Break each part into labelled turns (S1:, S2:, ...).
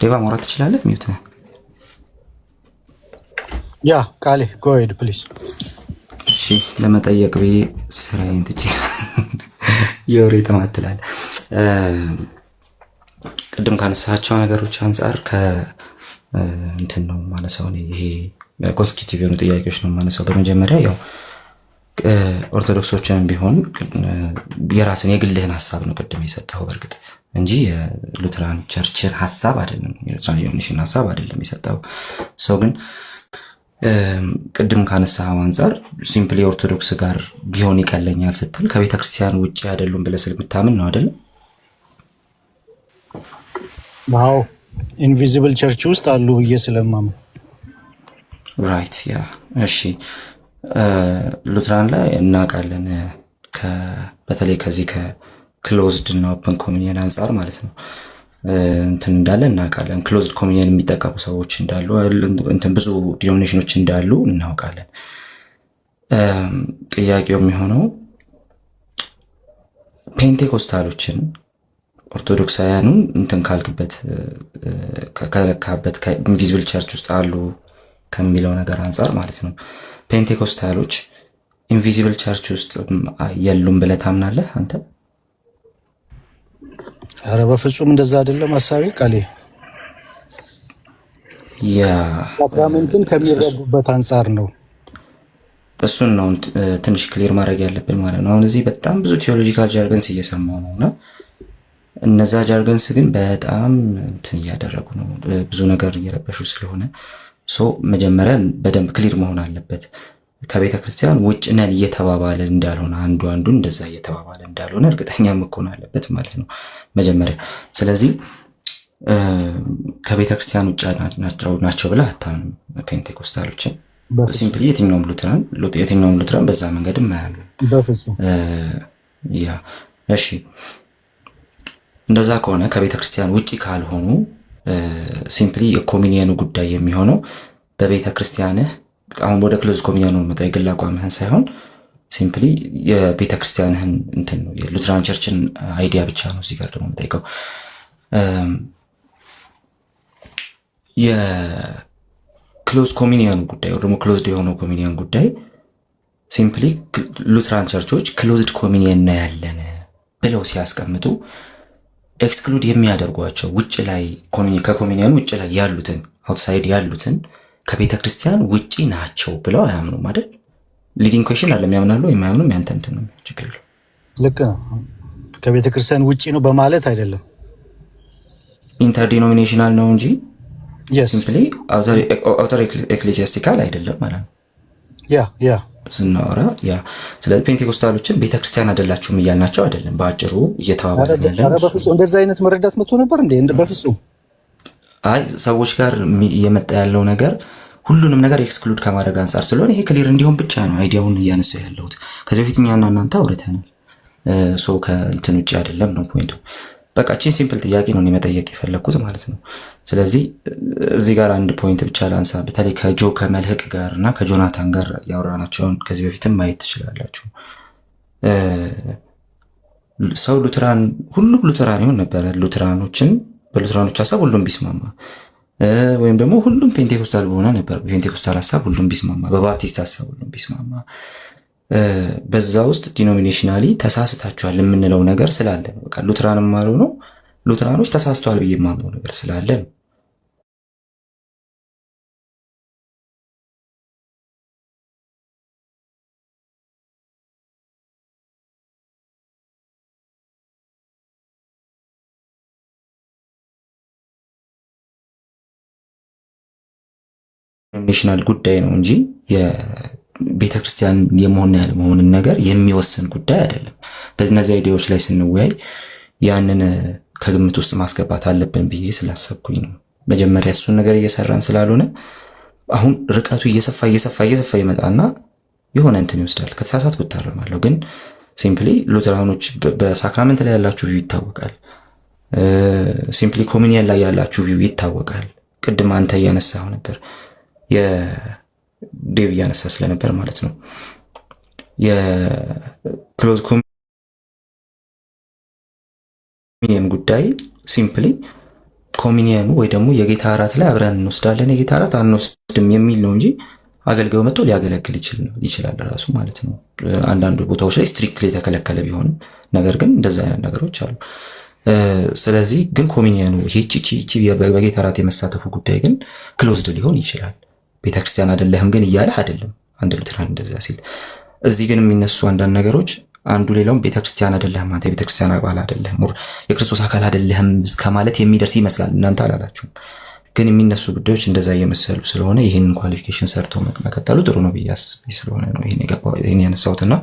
S1: ሌባ ማውራት ትችላለህ? ሚዩት ነህ።
S2: ያ ቃሌ ጎ ሄድ ፕሊዝ።
S1: እሺ ለመጠየቅ ብዬ ስራዬን ትቼ የወሬ ጥማት ትላለህ። ቅድም ካነሳቸው ነገሮች አንጻር እንትን ነው ማነሳው ይሄ ኮንስቲቲቭ የሆኑ ጥያቄዎች ነው ማነሳው። በመጀመሪያ ያው ኦርቶዶክሶችንም ቢሆን የራስን የግልህን ሀሳብ ነው ቅድም የሰጠው በእርግጥ እንጂ የሉትራን ቸርችን ሀሳብ አይደለም፣ የሉትራን ዩኒሽን ሀሳብ አይደለም የሰጠው ሰው። ግን ቅድም ካነሳው አንጻር ሲምፕሊ ኦርቶዶክስ ጋር ቢሆን ይቀለኛል ስትል ከቤተ ክርስቲያን ውጪ አይደሉም ብለህ ስለምታምን ነው አይደል?
S2: ዋው ኢንቪዚብል ቸርች ውስጥ አሉ ብዬ ስለማምን
S1: ራይት። ያ እሺ ሉትራን ላይ እናውቃለን በተለይ ከዚህ ከክሎዝድ እና ኦፕን ኮሚኒየን አንጻር ማለት ነው እንትን እንዳለ እናውቃለን። ክሎዝድ ኮሚኒየን የሚጠቀሙ ሰዎች እንዳሉ እንትን ብዙ ዲኖሚኔሽኖች እንዳሉ እናውቃለን። ጥያቄው የሚሆነው ፔንቴኮስታሎችን ኦርቶዶክሳውያኑን እንትን ካልክበት ከለካበት ከኢንቪዚብል ቸርች ውስጥ አሉ ከሚለው ነገር አንጻር ማለት ነው ፔንቴኮስታሎች ኢንቪዚብል ቸርች ውስጥ የሉም ብለህ ታምናለህ አንተ?
S2: ኧረ በፍጹም እንደዛ አይደለም ሐሳቤ ቃሌ። ሳክራሜንትን ከሚረዱበት አንጻር ነው።
S1: እሱን ነው ትንሽ ክሊር ማድረግ ያለብን ማለት ነው። አሁን እዚህ በጣም ብዙ ቴዎሎጂካል ጃርገንስ እየሰማው ነው እና እነዛ ጃርገንስ ግን በጣም እንትን እያደረጉ ነው፣ ብዙ ነገር እየረበሹ ስለሆነ መጀመሪያ በደንብ ክሊር መሆን አለበት። ከቤተ ክርስቲያን ውጭ ነን እየተባባለ እንዳልሆነ አንዱ እንደዛ እየተባባለ እንዳልሆነ እርግጠኛ መሆን አለበት ማለት ነው መጀመሪያ። ስለዚህ ከቤተ ክርስቲያን ውጭ ናቸው ብለህ አታምንም ፔንቴኮስታሎችን። ሲምፕሊ የትኛውም ሉትራን በዛ መንገድ ማያሉ። ያ እሺ፣ እንደዛ ከሆነ ከቤተ ክርስቲያን ውጭ ካልሆኑ ሲምፕሊ የኮሚኒየኑ ጉዳይ የሚሆነው በቤተ ክርስቲያንህ አሁን ወደ ክሎዝ ኮሚኒየኑ መጣ የግል አቋምህን ሳይሆን ሲምፕሊ የቤተ ክርስቲያንህን እንትን ነው የሉትራን ቸርችን አይዲያ ብቻ ነው እዚህ ጋር ደግሞ የምጠይቀው። የክሎዝ ኮሚኒየኑ ጉዳይ ወይ ደግሞ ክሎዝድ የሆነው ኮሚኒየን ጉዳይ ሲምፕሊ ሉትራን ቸርቾች ክሎዝድ ኮሚኒየን ነው ያለን ብለው ሲያስቀምጡ ኤክስክሉድ የሚያደርጓቸው ውጭ ላይ ከኮሚኒየኑ ውጭ ላይ ያሉትን አውትሳይድ ያሉትን ከቤተ ክርስቲያን ውጪ ናቸው ብለው አያምኑም አይደል? ሊዲንግ ኩዌሽን አለ። የሚያምናሉ የማያምኑም ያንተ እንትን ነው፣ ችግር የለውም።
S2: ልክ ነው። ከቤተ ክርስቲያን ውጪ ነው በማለት አይደለም፣
S1: ኢንተርዲኖሚኔሽናል ነው እንጂ ሲምፕሊ አውተር ኤክሌሲያስቲካል አይደለም ማለት ነው። ያ ስናወራ ያ ስለዚህ ፔንቴኮስታሎችን ቤተክርስቲያን አይደላችሁም እያልናቸው አይደለም። በአጭሩ እየተባባልን ያለን
S2: በፍጹም እንደዛ አይነት መረዳት መጥቶ ነበር እንዴ? በፍጹም
S1: አይ ሰዎች ጋር እየመጣ ያለው ነገር ሁሉንም ነገር ኤክስክሉድ ከማድረግ አንጻር ስለሆነ ይሄ ክሊር እንዲሆን ብቻ ነው አይዲያውን እያነሳው ያለሁት። ከዚህ በፊት እኛና እናንተ አውርተናል። ከእንትን ውጭ አይደለም ነው ፖይንቱ። በቃ እቺን ሲምፕል ጥያቄ ነው መጠየቅ የፈለግኩት ማለት ነው። ስለዚህ እዚህ ጋር አንድ ፖይንት ብቻ ላንሳ። በተለይ ከጆ ከመልህቅ ጋር እና ከጆናታን ጋር ያወራናቸውን ከዚህ በፊትም ማየት ትችላላችሁ። ሰው ሉትራን ሁሉም ሉትራን ይሆን ነበረ። ሉትራኖችን በሉትራኖች ሀሳብ ሁሉም ቢስማማ ወይም ደግሞ ሁሉም ፔንቴኮስታል በሆነ ነበር። በፔንቴኮስታል ሀሳብ ሁሉም ቢስማማ፣ በባፕቲስት ሀሳብ ሁሉም ቢስማማ፣ በዛ ውስጥ ዲኖሚኔሽናሊ ተሳስታችኋል የምንለው ነገር ስላለ ነው። በቃ ሉትራንም ማለት ነው ሉትራኖች ተሳስተዋል ብዬ የማምነው ነገር ስላለ ነው። ዲኖሚኔሽናል ጉዳይ ነው እንጂ የቤተ ክርስቲያን የመሆን ያለመሆንን ነገር የሚወስን ጉዳይ አይደለም። በእነዚህ አይዲያዎች ላይ ስንወያይ ያንን ከግምት ውስጥ ማስገባት አለብን ብዬ ስላሰብኩኝ ነው። መጀመሪያ እሱን ነገር እየሰራን ስላልሆነ አሁን ርቀቱ እየሰፋ ይመጣና የሆነ እንትን ይወስዳል። ከተሳሳት ብታረማለሁ። ግን ሲምፕሊ ሉትራኖች በሳክራመንት ላይ ያላችሁ ቪው ይታወቃል። ሲምፕሊ ኮሚኒየን ላይ ያላችሁ ቪው ይታወቃል። ቅድም አንተ እያነሳው ነበር የዴቭ እያነሳ ስለነበር ማለት ነው የክሎዝ ኮሚኒየን ጉዳይ ሲምፕሊ ኮሚኒየኑ ወይ ደግሞ የጌታ እራት ላይ አብረን እንወስዳለን የጌታ እራት አንወስድም የሚል ነው እንጂ አገልጋዩ መጥቶ ሊያገለግል ይችላል ራሱ ማለት ነው። አንዳንድ ቦታዎች ላይ ስትሪክትሊ የተከለከለ ቢሆንም ነገር ግን እንደዛ አይነት ነገሮች አሉ። ስለዚህ ግን ኮሚኒየኑ ይህቺ በጌታ እራት የመሳተፉ ጉዳይ ግን ክሎዝድ ሊሆን ይችላል። ቤተክርስቲያን አይደለህም ግን እያለህ አይደለም አንድ ሉትራን እንደዛ ሲል። እዚህ ግን የሚነሱ አንዳንድ ነገሮች አንዱ ሌላውን ቤተክርስቲያን አይደለህም አንተ የቤተክርስቲያን አባል አይደለህም የክርስቶስ አካል አይደለህም ከማለት የሚደርስ ይመስላል። እናንተ አላላችሁም ግን የሚነሱ ጉዳዮች እንደዛ እየመሰሉ ስለሆነ ይህንን ኳሊፊኬሽን ሰርቶ መቀጠሉ ጥሩ ነው ብዬ አስቤ ስለሆነ ነው ይህን ያነሳሁትና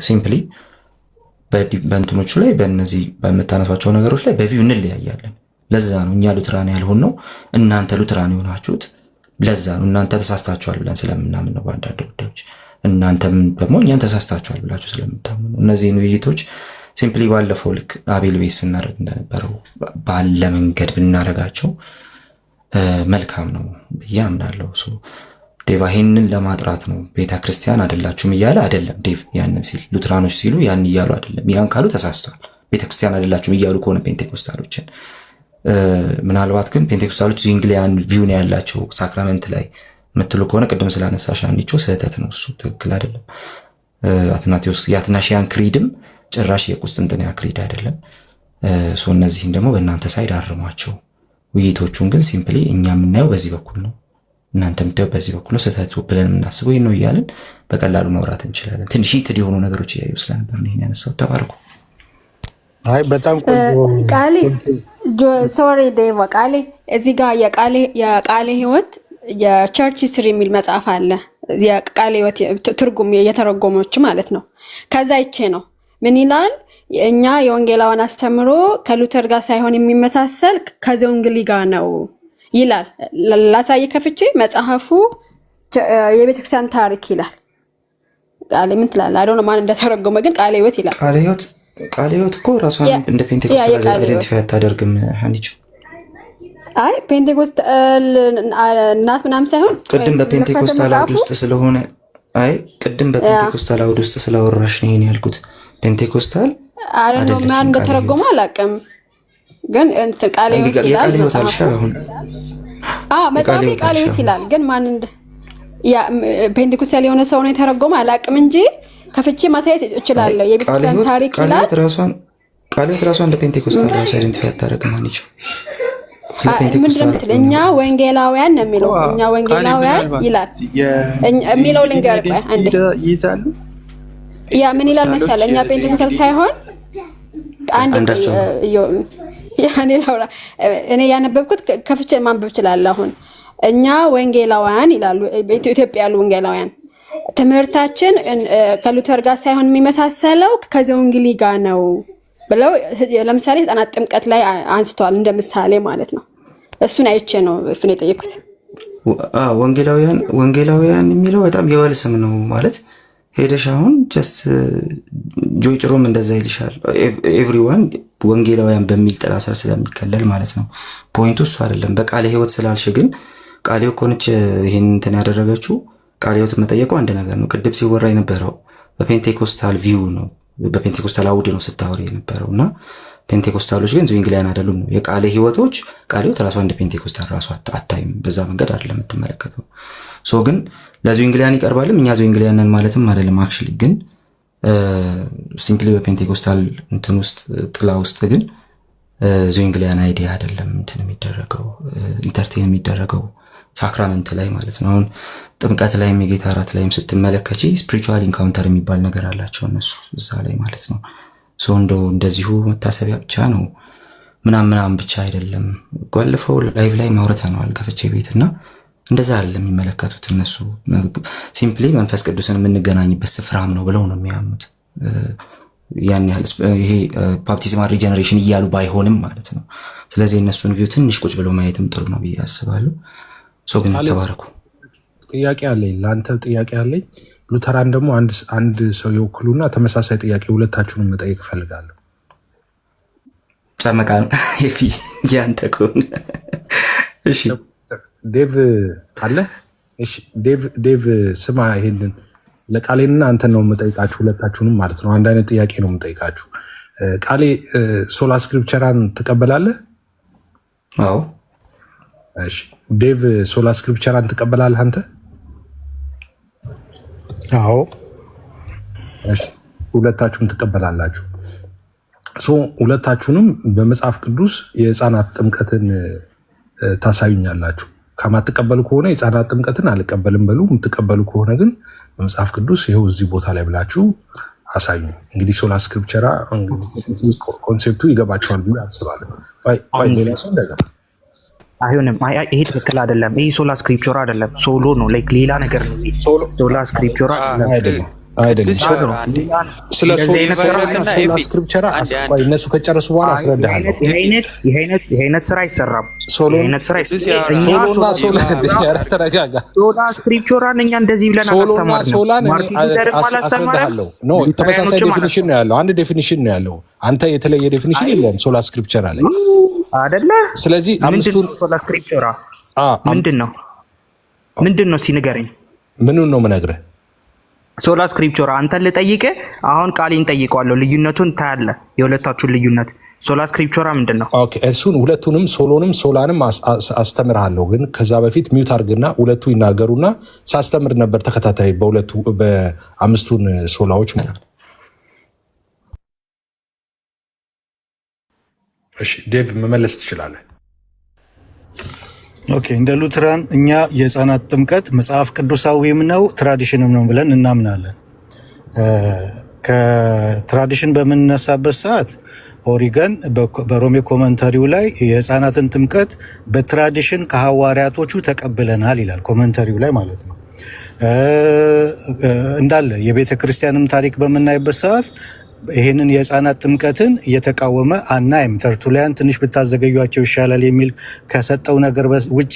S1: ሲምፕሊ በእንትኖቹ ላይ በእነዚህ በምታነሷቸው ነገሮች ላይ በቪው እንለያያለን። ለዛ ነው እኛ ሉትራን ያልሆን ነው እናንተ ሉትራን የሆናችሁት። ለዛ ነው እናንተ ተሳስታችኋል ብለን ስለምናምን ነው በአንዳንድ ጉዳዮች፣ እናንተም ደግሞ እኛን ተሳስታችኋል ብላችሁ ስለምታምኑ ነው። እነዚህን ውይይቶች ሲምፕሊ ባለፈው ልክ አቤል ቤት ስናደርግ እንደነበረው ባለ መንገድ ብናደርጋቸው መልካም ነው ብዬ አምናለሁ። ዴቭ ይህንን ለማጥራት ነው ቤተ ክርስቲያን አይደላችሁም እያለ አይደለም። ዴቭ ያንን ሲል ሉትራኖች ሲሉ ያን እያሉ አይደለም። ያን ካሉ ተሳስተዋል። ቤተ ክርስቲያን አይደላችሁም እያሉ ከሆነ ፔንቴኮስታሎችን ምናልባት ግን ፔንቴኮስታሎች ዚንግሊያን ቪው ነው ያላቸው ሳክራመንት ላይ ምትሉ ከሆነ ቅድም ስላነሳሽ አንዲቾ ስህተት ነው፣ እሱ ትክክል አይደለም። አትናቴዎስ የአትናሺያን ክሪድም ጭራሽ የቁስጥንጥንያ ክሪድ አይደለም። እነዚህን ደግሞ በእናንተ ሳይድ አርሟቸው። ውይይቶቹን ግን ሲምፕሊ እኛ የምናየው በዚህ በኩል ነው፣ እናንተ የምታየው በዚህ በኩል ነው። ስህተቱ ብለን የምናስበው ይህ ነው እያልን በቀላሉ ማውራት እንችላለን። ትንሽ ሂትድ የሆኑ ነገሮች እያዩ ስለነበር ነው ይሄን ያነሳው። ተባርኩ።
S2: አይ በጣም
S3: ቃሌ ሶሪ ዴቫ ቃሌ እዚህ ጋር የቃሌ ህይወት የቸርች ሂስትሪ የሚል መጽሐፍ አለ። የቃሌ ህይወት ትርጉም የተረጎመች ማለት ነው። ከዛ ይቼ ነው ምን ይላል? እኛ የወንጌላውያን አስተምሮ ከሉተር ጋር ሳይሆን የሚመሳሰል ከዘውንግሊ ጋር ነው ይላል። ላሳይ ከፍቼ መጽሐፉ የቤተክርስቲያን ታሪክ ይላል። ቃሌ ምን ትላለህ? አይዶን ማን እንደተረጎመ ግን ቃሌ ህይወት ይላል።
S1: ቃለ ህይወት እኮ ራሷን እንደ ፔንቴኮስታል አይደንቲፋይ አታደርግም ሀኒቾ።
S3: አይ ፔንቴኮስታል እናት ምናምን ሳይሆን
S1: ቅድም በፔንቴኮስታል አውድ ውስጥ ስለሆነ ቅድም በፔንቴኮስታል አውድ ውስጥ ስላወራሽ ነው ይሄን ያልኩት። ፔንቴኮስታል
S3: አይደለም ማን እንደተረጎመ አላውቅም፣ ግን እንትን ቃለ ህይወት ይላል።
S1: የቃለ ህይወት አልሻ አሁን
S3: መጽሐፍ ቃለ ህይወት ይላል፣ ግን ማን ፔንቴኮስታል የሆነ ሰው ነው የተረጎመ አላውቅም እንጂ ከፍቼ ማሳየት እችላለሁ። የቤተክርስቲያን ታሪክ ይላል።
S1: ቃልዮት ራሷን እንደ ፔንቴኮስታል ራሷ አይደንቲፋይ አታደርግም አንቺ። ስለ
S3: ፔንቴኮስታል እኛ ወንጌላውያን ነው የሚለው። እኛ ወንጌላውያን ይላል የሚለው ልንገር አንዴ
S4: ይይዛሉ።
S3: ያ ምን ይላል መሰለህ? እኛ ፔንቴኮስታል ሳይሆን እኔ ያነበብኩት ከፍቼ ማንበብ እችላለሁ። አሁን እኛ ወንጌላውያን ይላሉ፣ ኢትዮጵያ ያሉ ወንጌላውያን ትምህርታችን ከሉተር ጋር ሳይሆን የሚመሳሰለው ከዘውንግሊ ጋር ነው ብለው ለምሳሌ ህፃናት ጥምቀት ላይ አንስተዋል እንደ ምሳሌ ማለት ነው። እሱን አይቼ ነው እሱን የጠየኩት።
S1: ወንጌላውያን የሚለው በጣም የወል ስም ነው ማለት ሄደሽ አሁን ጀስት ጆይ ጭሮም እንደዛ ይልሻል። ኤቭሪዋን ወንጌላውያን በሚል ጥላ ስር ስለሚከለል ማለት ነው። ፖይንቱ እሱ አይደለም። በቃለ ህይወት ስላልሽ ግን ቃለ ህይወት ኮነች ይሄን እንትን ያደረገችው ቃለ ህይወት መጠየቁ አንድ ነገር ነው። ቅድም ሲወራ የነበረው በፔንቴኮስታል ቪው ነው፣ በፔንቴኮስታል አውድ ነው ስታወሪ የነበረውና ፔንቴኮስታሎች ግን ዙንግሊያን አይደሉም ነው። የቃለ ህይወቶች ቃለ ህይወት ራሷ እንደ ፔንቴኮስታል ራሷ አታይም፣ በዛ መንገድ አይደለም የምትመለከተው። ግን ለዙንግሊያን ይቀርባልም እኛ ዙንግሊያን ነን ማለትም አይደለም። አክቹሊ ግን ሲምፕሊ በፔንቴኮስታል እንትን ውስጥ ጥላ ውስጥ ግን ዙንግሊያን አይዲያ አይደለም እንትን የሚደረገው ኢንተርቴን የሚደረገው ሳክራመንት ላይ ማለት ነው። አሁን ጥምቀት ላይም የጌታ እራት ላይም ስትመለከቺ ስፒሪቹዋል ኢንካውንተር የሚባል ነገር አላቸው እነሱ እዛ ላይ ማለት ነው። እንደዚሁ መታሰቢያ ብቻ ነው ምናምን ብቻ አይደለም። ባለፈው ላይቭ ላይ ማውረተናል ከፍቼ ቤትና እንደዛ አይደለም የሚመለከቱት እነሱ። ሲምፕሊ መንፈስ ቅዱስን የምንገናኝበት ስፍራም ነው ብለው ነው የሚያምኑት። ያን ያህል ይሄ ባፕቲዝማል ሪጀነሬሽን እያሉ ባይሆንም ማለት ነው። ስለዚህ እነሱን ቪው ትንሽ ቁጭ ብለው ማየትም ጥሩ ነው ብዬ አስባለሁ። ግን ተባረኩ።
S4: ጥያቄ አለኝ፣ ለአንተ ጥያቄ አለኝ። ሉተራን ደግሞ አንድ ሰው ይወክሉና ተመሳሳይ ጥያቄ ሁለታችሁንም መጠየቅ እፈልጋለሁ።
S1: ጨመቃ ነው ያንተ ከሆነ እሺ።
S4: ዴቭ አለ? እሺ ዴቭ ስማ፣ ይሄንን ለቃሌና አንተን ነው የምጠይቃችሁ ሁለታችሁንም ማለት ነው። አንድ አይነት ጥያቄ ነው የምጠይቃችሁ። ቃሌ ሶላ ስክሪፕቸራን ትቀበላለህ?
S1: አዎ።
S4: እሺ ዴቭ ሶላ ስክሪፕቸራን ትቀበላለህ አንተ?
S2: አዎ።
S4: እሺ ሁለታችሁም ትቀበላላችሁ። ሁለታችሁንም በመጽሐፍ ቅዱስ የህፃናት ጥምቀትን ታሳዩኛላችሁ። ከማትቀበሉ ከሆነ የህፃናት ጥምቀትን አልቀበልም በሉ። የምትቀበሉ ከሆነ ግን በመጽሐፍ ቅዱስ ይኸው እዚህ ቦታ ላይ ብላችሁ አሳዩ። እንግዲህ ሶላ ስክሪፕቸራ ኮንሴፕቱ ይገባቸዋል ብዬ አስባለሁ። ሌላ ሰው እንደዛ
S5: አይሆንም። ይሄ ትክክል አይደለም። ይሄ ሶላ ስክሪፕቸራ አይደለም፣ ሶሎ ነው። ላይክ ሌላ ነገር ነው። ሶላ ስክሪፕቸራ አይደለም።
S4: ስለ ሶላ ስክሪፕቸራ እነሱ ከጨረሱ በኋላ አስረዳሃለሁ።
S5: ይሄ አይነት ስራ አይሰራም።
S4: ተረጋጋ።
S5: ሶላ ስክሪፕቸራን እኛ እንደዚህ ብለን
S4: አስረዳሃለሁ። ተመሳሳይ ዴፊኒሽን ነው ያለው። አንድ ዴፊኒሽን ነው ያለው። አንተ የተለየ ዴፊኒሽን የለም ሶላ ስክሪፕቸራ ላይ
S5: አይደለ?
S4: ስለዚህ አምስቱን
S5: ሶላ ስክሪፕቸራ ምንድን ነው እስኪ ንገረኝ።
S4: ምኑን ነው የምነግርህ?
S5: ሶላ ስክሪፕቸራ አንተን ልጠይቅህ አሁን ቃሌን ጠይቀዋለሁ። ልዩነቱን ታያለህ፣ የሁለታችሁን ልዩነት። ሶላ ስክሪፕቸራ ምንድን ነው?
S4: ኦኬ እሱን ሁለቱንም ሶሎንም ሶላንም አስተምርሃለሁ። ግን ከዛ በፊት ሚውት አድርግና ሁለቱ ይናገሩና ሳስተምር ነበር ተከታታይ በአምስቱን ሶላዎች ማለት ነው። እሺ ዴቭ መመለስ ትችላለህ።
S2: ኦኬ እንደ ሉትራን እኛ የህፃናት ጥምቀት መጽሐፍ ቅዱሳዊም ነው ትራዲሽንም ነው ብለን እናምናለን። ከትራዲሽን በምንነሳበት ሰዓት ኦሪገን በሮሜ ኮመንተሪው ላይ የህፃናትን ጥምቀት በትራዲሽን ከሐዋርያቶቹ ተቀብለናል ይላል። ኮመንተሪው ላይ ማለት ነው። እንዳለ የቤተ ክርስቲያንም ታሪክ በምናይበት ሰዓት ይህንን የህፃናት ጥምቀትን እየተቃወመ አናይም። ተርቱሊያን ትንሽ ብታዘገዩቸው ይሻላል የሚል ከሰጠው ነገር ውጪ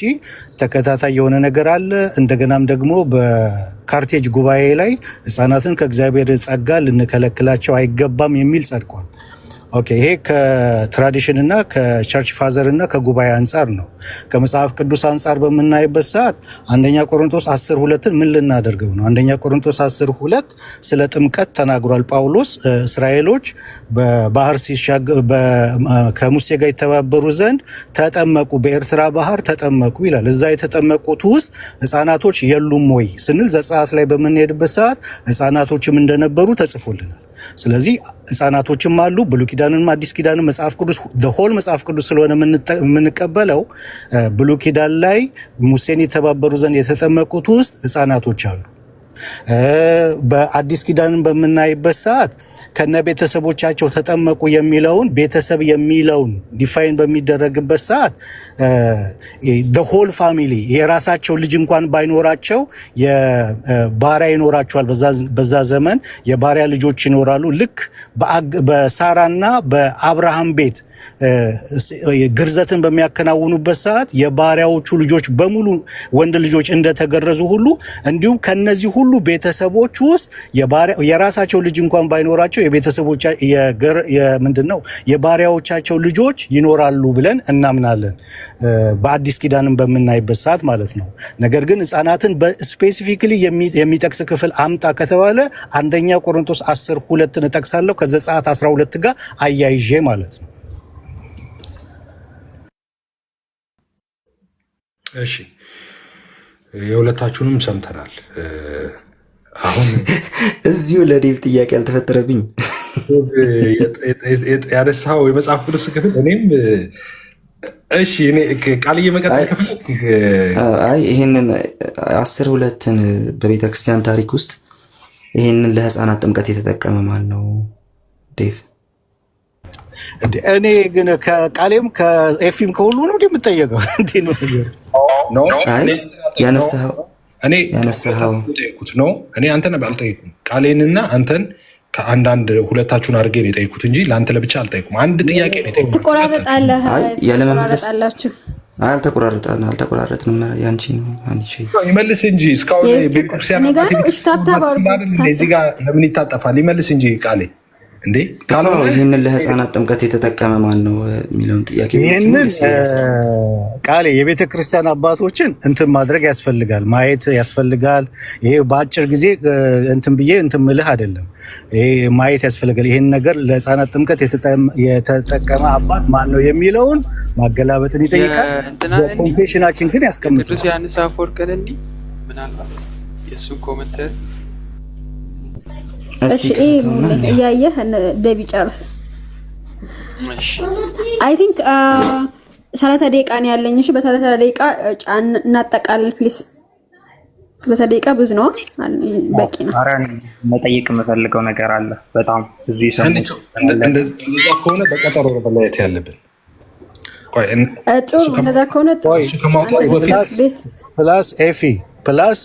S2: ተከታታይ የሆነ ነገር አለ። እንደገናም ደግሞ በካርቴጅ ጉባኤ ላይ ህፃናትን ከእግዚአብሔር ጸጋ ልንከለክላቸው አይገባም የሚል ጸድቋል። ኦኬ ይሄ ከትራዲሽን እና ከቸርች ፋዘር እና ከጉባኤ አንጻር ነው። ከመጽሐፍ ቅዱስ አንጻር በምናይበት ሰዓት አንደኛ ቆሮንቶስ 10:2 ምን ልናደርገው ነው? አንደኛ ቆሮንቶስ 10:2 ስለ ጥምቀት ተናግሯል ጳውሎስ። እስራኤሎች በባህር ሲሻገሩ ከሙሴ ጋር የተባበሩ ዘንድ ተጠመቁ፣ በኤርትራ ባህር ተጠመቁ ይላል። እዛ የተጠመቁት ውስጥ ህፃናቶች የሉም ወይ ስንል ዘጸአት ላይ በምንሄድበት ሰዓት ህፃናቶችም እንደነበሩ ተጽፎልናል። ስለዚህ ህፃናቶችም አሉ። ብሉይ ኪዳንም አዲስ ኪዳንም መጽሐፍ ቅዱስ ሆል መጽሐፍ ቅዱስ ስለሆነ የምንቀበለው ብሉይ ኪዳን ላይ ሙሴን የተባበሩ ዘንድ የተጠመቁት ውስጥ ህፃናቶች አሉ። በአዲስ ኪዳንን በምናይበት ሰዓት ከነ ቤተሰቦቻቸው ተጠመቁ የሚለውን ቤተሰብ የሚለውን ዲፋይን በሚደረግበት ሰዓት ሆል ፋሚሊ የራሳቸው ልጅ እንኳን ባይኖራቸው የባሪያ ይኖራቸዋል። በዛ ዘመን የባሪያ ልጆች ይኖራሉ። ልክ በሳራና በአብርሃም ቤት ግርዘትን በሚያከናውኑበት ሰዓት የባሪያዎቹ ልጆች በሙሉ ወንድ ልጆች እንደተገረዙ ሁሉ እንዲሁም ከነዚህ ሁሉ ቤተሰቦች ውስጥ የራሳቸው ልጅ እንኳን ባይኖራቸው የባሪያዎቻቸው ልጆች ይኖራሉ ብለን እናምናለን። በአዲስ ኪዳንን በምናይበት ሰዓት ማለት ነው። ነገር ግን ህፃናትን በስፔሲፊክሊ የሚጠቅስ ክፍል አምጣ ከተባለ አንደኛ ቆሮንቶስ 10:2 እጠቅሳለሁ ከዘጸአት 12 ጋር አያይዤ ማለት ነው።
S4: እሺ የሁለታችሁንም ሰምተናል። አሁን
S1: እዚሁ ለዴቭ ጥያቄ አልተፈጠረብኝ
S4: ያነሳው የመጽሐፍ ቅዱስ ክፍል እኔም እሺ እኔ ቃልዬ መቀጠል ከፈለክ
S1: ይሄንን 10:2 በቤተ ክርስቲያን ታሪክ ውስጥ ይሄንን ለህፃናት ጥምቀት የተጠቀመ ማን ነው ዴቭ?
S2: እኔ ግን ከቃሌም ከኤፊም ከሁሉ ነው የምጠየቀው። እንዴ ነው
S1: ያነሳኸው
S4: ነው። እኔ አንተን አልጠየኩም። ቃሌንና አንተን ከአንዳንድ ሁለታችሁን አድርጌ ነው የጠየኩት እንጂ ለአንተ ለብቻ አልጠየኩም። አንድ ጥያቄ ነው የጠየኩት።
S3: ትቆራረጣለህ።
S1: ያለመመለሳላችሁ አልተቆራረጥንም። ያንቺ ነው አንቺ
S4: ይመልስ እንጂ እስካሁን ቤተክርስቲያን እዚህ ጋር ለምን ይታጠፋል? ይመልስ እንጂ ቃሌ እንዴ ካልሆነ
S1: ይህንን ለህፃናት ጥምቀት የተጠቀመ ማን ነው የሚለውን ጥያቄ
S2: ይህንን ቃሌ የቤተ ክርስቲያን አባቶችን እንትን ማድረግ ያስፈልጋል፣ ማየት ያስፈልጋል። ይሄ በአጭር ጊዜ እንትን ብዬ እንትን ምልህ አይደለም። ይሄ ማየት ያስፈልጋል። ይህን ነገር ለህፃናት ጥምቀት የተጠቀመ አባት ማን ነው የሚለውን ማገላበጥን ይጠይቃል። ኮንፌሽናችን ግን ያስቀምጣል።
S6: ቅዱስ ዮሐንስ አፈወርቅ እንዲ ምናልባት የእሱን ኮመንተር
S3: እያየህ ደቢ ጨርስ። አይ ቲንክ 30 ደቂቃ ነው ያለኝ። እሺ በ30 ደቂቃ እናጠቃልል ፕሊስ። 30 ደቂቃ ብዙ ነው፣ በቂ ነው።
S5: ኧረ መጠየቅ የምፈልገው ነገር አለ በጣም እዚህ ሰምቼ
S4: እንደዛ ከሆነ በቀጠሮ መለያየት ያለብን።
S3: ጥሩ እንደዛ ከሆነ
S2: ፕላስ ኤፊ ፕላስ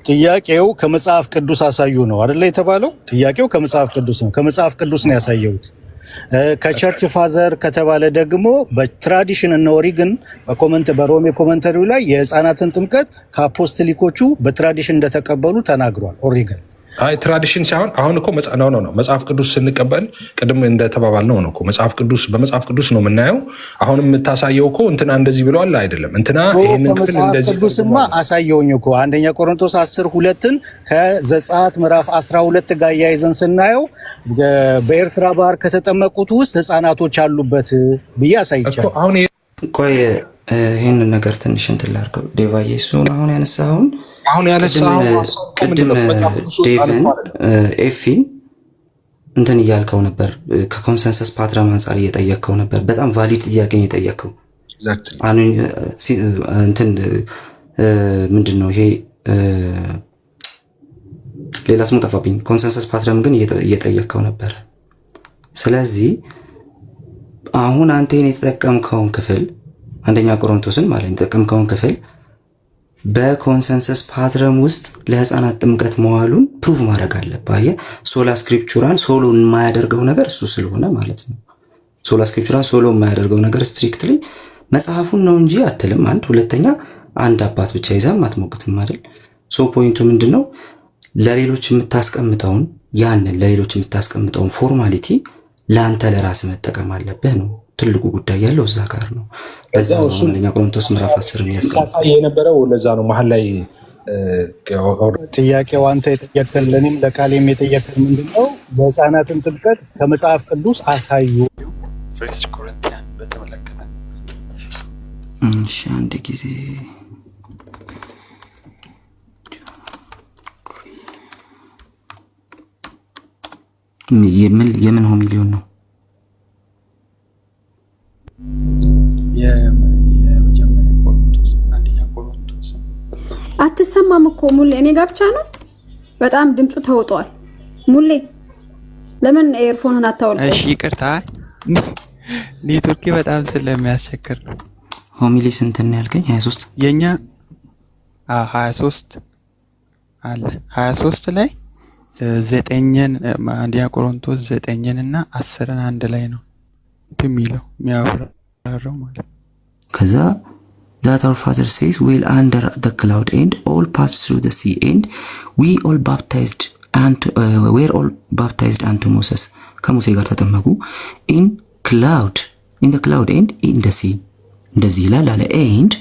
S2: ጥያቄው ከመጽሐፍ ቅዱስ አሳዩ ነው አይደለ የተባለው? ጥያቄው ከመጽሐፍ ቅዱስ ነው። ከመጽሐፍ ቅዱስ ነው ያሳየሁት። ከቸርች ፋዘር ከተባለ ደግሞ በትራዲሽን እና ኦሪግን በሮሜ ኮመንተሪው ላይ የህፃናትን ጥምቀት ከአፖስቶሊኮቹ በትራዲሽን እንደተቀበሉ ተናግሯል። ኦሪግን
S4: አይ ትራዲሽን ሳይሆን አሁን እኮ መጽሐፍ ቅዱስ ስንቀበል ቅድም እንደተባባል ነው እኮ በመጽሐፍ ቅዱስ ነው የምናየው። አሁን የምታሳየው እኮ እንትና እንደዚህ ብለዋል አይደለም። እንትና ይሄንን
S2: መጽሐፍ ቅዱስማ አሳየውኝ እኮ አንደኛ ቆሮንቶስ 10:2ን ከዘጸአት ምዕራፍ 12 ጋር ያይዘን ስናየው በኤርትራ ባህር ከተጠመቁት ውስጥ ህፃናቶች አሉበት ብዬ አሳይቻለሁ።
S4: አሁን
S1: ቆይ ይሄንን ነገር ትንሽ እንትን ላድርገው። ዴቫዬ እሱን አሁን ያነሳውን ቅድም ዴቭን ኤፊን እንትን እያልከው ነበር፣ ከኮንሰንሰስ ፓትረም አንጻር እየጠየቅከው ነበር። በጣም ቫሊድ ጥያቄ ነው የጠየቅከው። እንትን ምንድን ነው ይሄ ሌላ ስሙ ጠፋብኝ። ኮንሰንሰስ ፓትረም ግን እየጠየቅከው ነበረ። ስለዚህ አሁን አንተ የተጠቀምከውን ክፍል አንደኛ ቆሮንቶስን ማለት የተጠቀምከውን ክፍል በኮንሰንሰስ ፓትረም ውስጥ ለህፃናት ጥምቀት መዋሉን ፕሩቭ ማድረግ አለብህ። አየህ ሶላ ስክሪፕቹራን ሶሎ የማያደርገው ነገር እሱ ስለሆነ ማለት ነው። ሶላ ስክሪፕቹራን ሶሎ የማያደርገው ነገር ስትሪክትሊ መጽሐፉን ነው እንጂ አትልም። አንድ ሁለተኛ አንድ አባት ብቻ ይዘም አትሞግትም አይደል? ሶ ፖይንቱ ምንድነው? ለሌሎች የምታስቀምጠውን ፎርማሊቲ ለአንተ ለራስ መጠቀም አለብህ ነው ትልቁ ጉዳይ ያለው እዛ ጋር ነው። ለዛ ነው አንደኛ ቆሮንቶስ ምዕራፍ 10 የሚያስቀምጠው
S4: የነበረው ለዛ ነው መሀል ላይ
S2: ጥያቄው አንተ የጠየቀን ለኔም ለቃሌም የጠየቀን ምንድነው? በህፃናትን ጥምቀት ከመጽሐፍ ቅዱስ አሳዩ።
S6: ፈርስት ኮሪንቲያን በተመለከተ
S1: እሺ አንድ ጊዜ የምን ሆሚሊዮን ነው?
S6: የመጀመሪያ ቆሮንቶስ አንደኛ ቆሮንቶስ
S3: አትሰማም እኮ ሙሌ፣ እኔ ጋር ብቻ ነው በጣም ድምፁ ተውጧል። ሙሌ ለምን ኤርፎንን አታወልቀው?
S6: እሺ ይቅርታ፣ ኔትወርክ በጣም ስለሚያስቸግር ነው።
S1: ሆሚሊ ስንት ነው ያልከኝ? 23
S6: የኛ 23 አለ 23 ላይ 9ን አንደኛ ቆሮንቶስ 9ን እና 10ን አንድ ላይ ነው የሚለው የሚያወራው ማለት ነው።
S1: ከዛ that our father says we'll under the cloud and all passed through the sea and we all baptized and we're all baptized unto Moses ከሙሴ ጋር ተጠመቁ in the cloud and in the sea እንደዚህ ይላል አለ and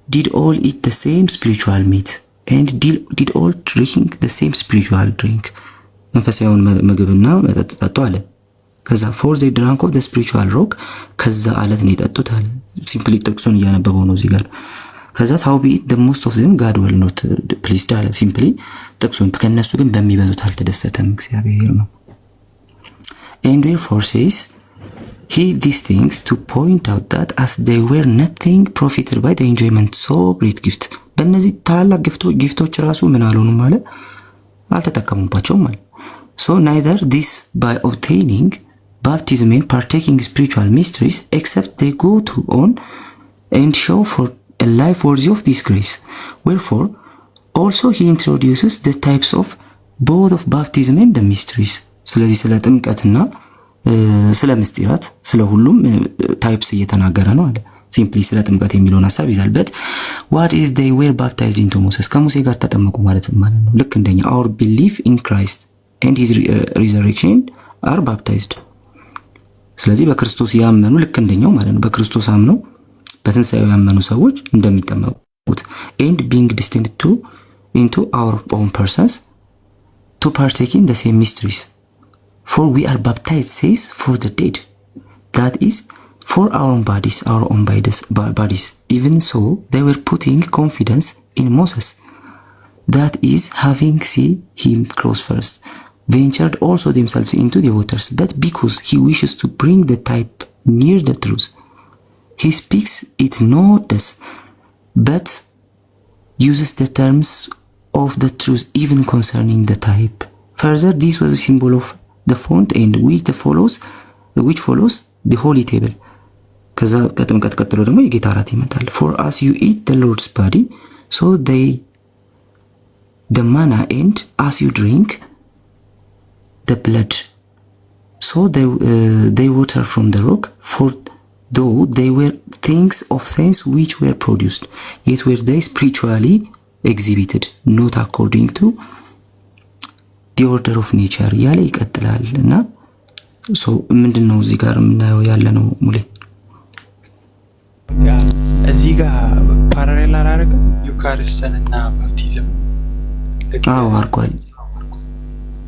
S1: did all eat the same spiritual meat and did all drink the same spiritual drink መንፈሳዊውን ምግብና መጠጥ ጠጡ አለ። ከዛ for they drank of the spiritual rock ከዛ አለት ነው የጠጡት አለ። ሲምፕሊ ጥቅሱን እያነበበው ነው እዚህ ጋር። ከዛ how be the most of them God will not pleased አለ። ሲምፕሊ ጥቅሱን ከነሱ ግን በሚበዙት አልተደሰተም እግዚአብሔር ነው። and therefore says he these things to point out that as they were nothing profited by the enjoyment so great gift በእነዚህ ታላላቅ ጊፍቶች ራሱ ምን አልሆኑም ማለት አልተጠቀሙባቸውም ማለት so neither this by obtaining baptism and partaking spiritual mysteries except they go to on and show for a life worthy of this grace wherefore also he introduces the types of both of baptism and the mysteries ስለዚህ ስለ ጥምቀትና ስለ ምስጢራት ስለ ሁሉም ታይፕስ እየተናገረ ነው አለ። ሲምፕሊ ስለ ጥምቀት የሚለውን ሐሳብ ይዛል። but what is they were baptized into Moses ከሙሴ ጋር ተጠመቁ ማለት ነው። ልክ እንደኛ our belief in Christ and his resurrection are baptized። ስለዚህ በክርስቶስ ያመኑ ልክ እንደኛው ማለት ነው በክርስቶስ አምነው በትንሣኤው ያመኑ ሰዎች እንደሚጠመቁት and being distinct into our own persons to partake in the same mysteries. For we are baptized, says, for the dead. That is, for our own bodies. Even so, they were putting confidence in Moses. That is, having seen him cross first, ventured also themselves into the waters. But because he wishes to bring the type near the truth, he speaks it not thus, but uses the terms of the truth even concerning the type. Further, this was a symbol of the font and which follows the holy table. ከዛ ከጥምቀት ቀጥሎ ደግሞ የጌታ እራት ይመጣል። For as you eat the Lord's body, so the manna, and as you drink the blood, so they water from the rock. For though they were things of sense which were produced, yet were they spiritually exhibited, not according to the order of nature እያለ ይቀጥላል። እና ምንድነው እዚህ ጋር የምናየው ያለ ነው ሙሌ
S6: እዚህ ጋር ፓራሌል አላደረገም ዩካሪስትን እና ባፕቲዝም
S1: አርጓል።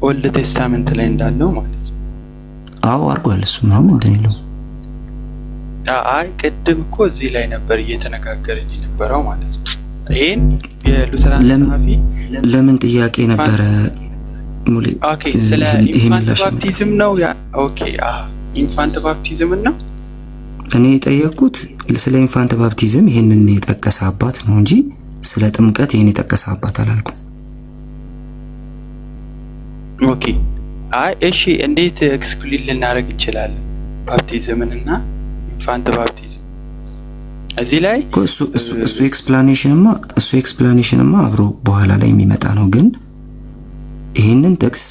S6: ኦልድ ቴስታመንት ላይ እንዳለው ማለት ነው።
S1: አርጓል። እሱ ነው እንትን ይለው
S6: ቅድም እኮ እዚህ ላይ ነበር እየተነጋገርን የነበረው ማለት ነው። ይሄን የሉተራን ጸሐፊ
S1: ለምን ጥያቄ ነበረ ሙሌ?
S6: ኦኬ ስለ ኢንፋንት ባፕቲዝም ነው ኦኬ ኢንፋንት ባፕቲዝም ነው
S1: እኔ የጠየቅኩት ስለ ኢንፋንት ባፕቲዝም ይሄንን የጠቀሰ አባት ነው እንጂ ስለ ጥምቀት ይሄን የጠቀሰ አባት አላልኩም።
S6: ኦኬ እሺ እንዴት ኤክስክሉድ ልናደርግ እንችላለን ባፕቲዝምን እና ኢንፋንት ባፕቲዝም? እዚህ ላይ
S1: እሱ ኤክስፕላኔሽንማ አብሮ በኋላ ላይ የሚመጣ ነው። ግን ይሄንን ጥቅስ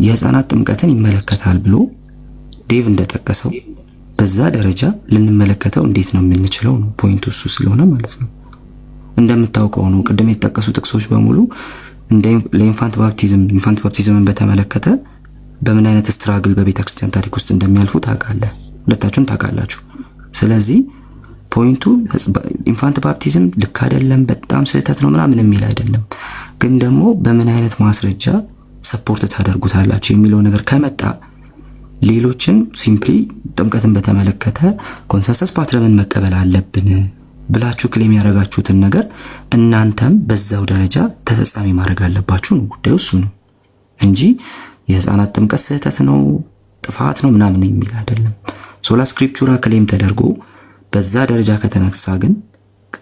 S1: የህፃናት ጥምቀትን ይመለከታል ብሎ ዴቭ እንደጠቀሰው በዛ ደረጃ ልንመለከተው እንዴት ነው የምንችለው ነው ፖይንቱ እሱ ስለሆነ ማለት ነው። እንደምታውቀው ነው ቅድም የተጠቀሱ ጥቅሶች በሙሉ ለኢንፋንት ባፕቲዝምን በተመለከተ በምን አይነት ስትራግል በቤተክርስቲያን ታሪክ ውስጥ እንደሚያልፉ ታውቃለህ፣ ሁለታችሁም ታውቃላችሁ። ስለዚህ ፖይንቱ ኢንፋንት ባፕቲዝም ልክ አይደለም በጣም ስህተት ነው ምናምን የሚል አይደለም። ግን ደግሞ በምን አይነት ማስረጃ ሰፖርት ታደርጉታላችሁ የሚለው ነገር ከመጣ ሌሎችን ሲምፕሊ ጥምቀትን በተመለከተ ኮንሰንሰስ ፓትረምን መቀበል አለብን ብላችሁ ክሌም ያደረጋችሁትን ነገር እናንተም በዛው ደረጃ ተፈጻሚ ማድረግ አለባችሁ ነው ጉዳዩ እሱ ነው እንጂ የህፃናት ጥምቀት ስህተት ነው ጥፋት ነው ምናምን የሚል አይደለም። ሶላ ስክሪፕቹራ ክሌም ተደርጎ በዛ ደረጃ ከተነሳ ግን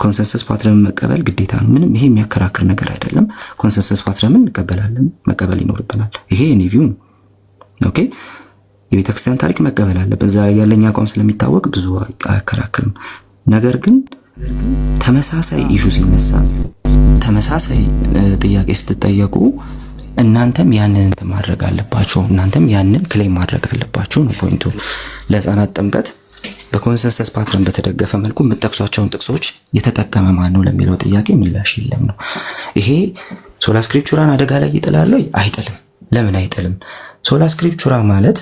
S1: ኮንሰንሰስ ፓትረምን መቀበል ግዴታ ነው። ምንም ይሄ የሚያከራክር ነገር አይደለም። ኮንሰንሰስ ፓትረምን እንቀበላለን፣ መቀበል ይኖርብናል። ይሄ የኔ ቪው ነው። ኦኬ የቤተክርስቲያን ታሪክ መቀበል አለበት። በዛ ላይ ያለኝ አቋም ስለሚታወቅ ብዙ አያከራክርም። ነገር ግን ተመሳሳይ ኢሹ ሲነሳ ተመሳሳይ ጥያቄ ስትጠየቁ እናንተም ያንን ማድረግ አለባችሁ፣ እናንተም ያንን ክሌም ማድረግ አለባችሁ ነው ፖይንቱ። ለህፃናት ጥምቀት በኮንሰንሰስ ፓትረን በተደገፈ መልኩ የምትጠቅሷቸውን ጥቅሶች የተጠቀመ ማን ነው ለሚለው ጥያቄ ምላሽ የለም ነው። ይሄ ሶላ ስክሪፕቹራን አደጋ ላይ ይጥላል ወይ? አይጥልም። ለምን አይጥልም? ሶላ ስክሪፕቹራ ማለት